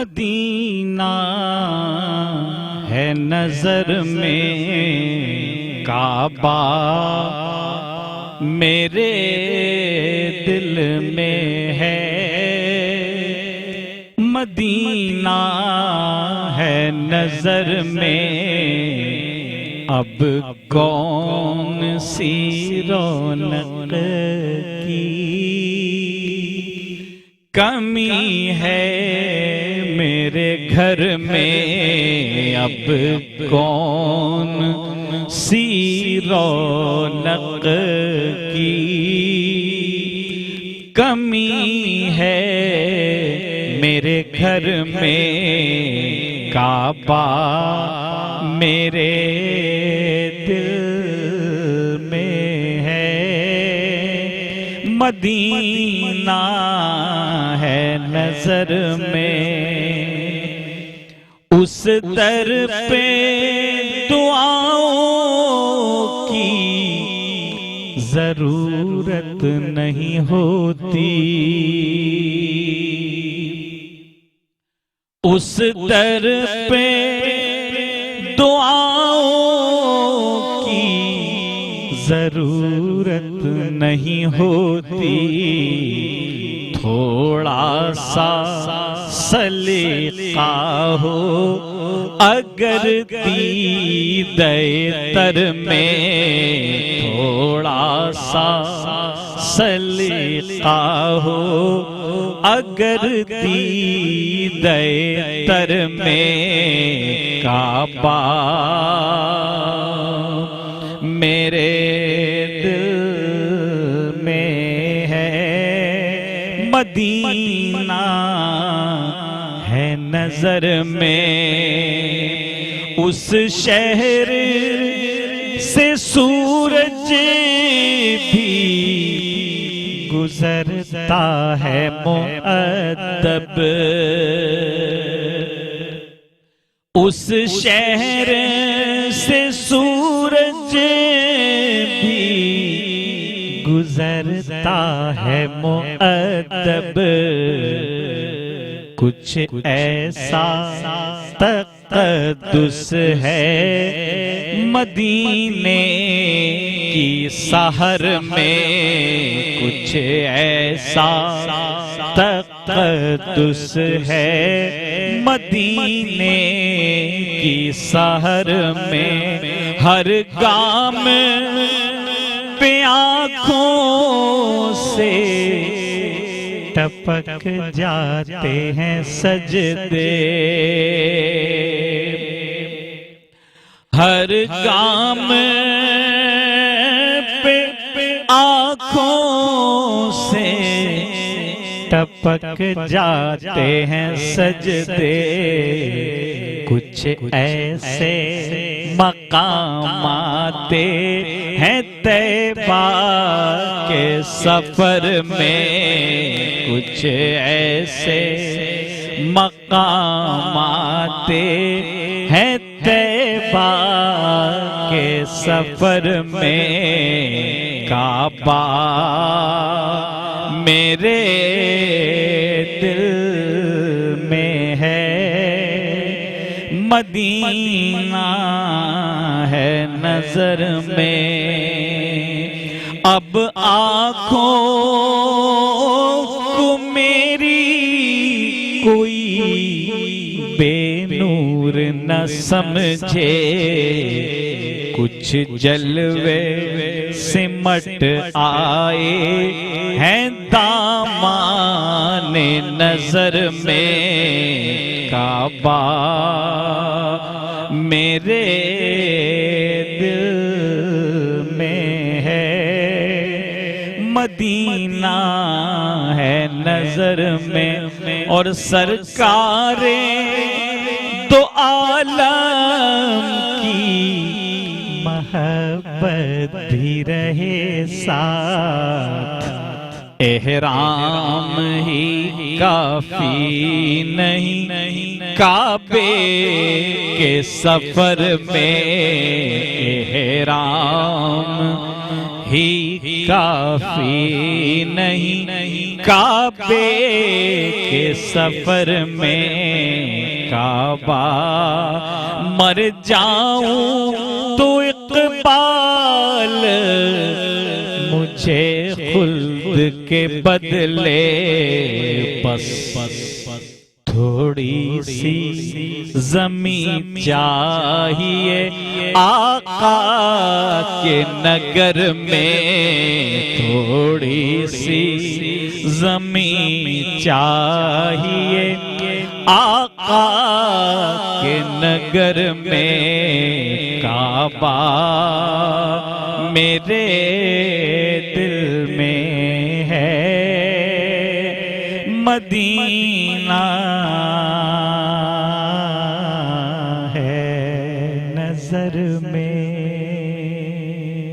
Medina है नजर में, काबा मेरे दिल में है। मदीना है नजर में, अब कौन सी रौनक की कमी है मेरे घर में, अब कौन सी रौनक की कमी है मेरे घर में, काबा मेरे दिल में है। मदीना है नजर में, उस दर पे दुआओं की जरूरत नहीं होती, उस दर पे दुआओं की जरूरत नहीं होती। थोड़ा सा सलीका हो अगर दीदे तर में, थोड़ा सा सलीका हो अगर दीदे तर में, काबा मेरे दिल में है। मदीना है नजर में, उस शहर से सूरज भी गुजरता है मुअद्दब, उस शहर से सूरज भी गुजरता है मुअद्दब। कुछ ऐसा तक़द्दुस है मदीने की सहर में, कुछ ऐसा तक़द्दुस है मदीने की सहर में। हर गाम पे आँखों से टपक जाते हैं सजदे, हर गाम पे आँखों से टपक जाते हैं सजदे। कुछ ऐसे मकाम आते हैं तैबा के सफर में, कुछ ऐसे मकाम आते हैं तैबा के सफर में, काबा मेरे दिल में है। मदीना है नजर में, अब आँखों को मेरी कोई बेनूर न समझे, कुछ जलवे सिमट आए हैं दामाने नजर में, काबा मेरे दिल में है। मदीना है नजर में, और सरकारे दो आलम की महब्बत भी रहे साथ। एहराम ही काफी नहीं काबे के सफर में, एहराम ही काफी नहीं, काबे के सफर में काबा मर जाऊं तो इकबाल मुझे खुल्द के बदले बस थोड़ी सी ज़मीं चाहिए आका के नगर में, थोड़ी सी ज़मीं चाहिए आका के नगर में। काबा मेरे दिल में है, मदीना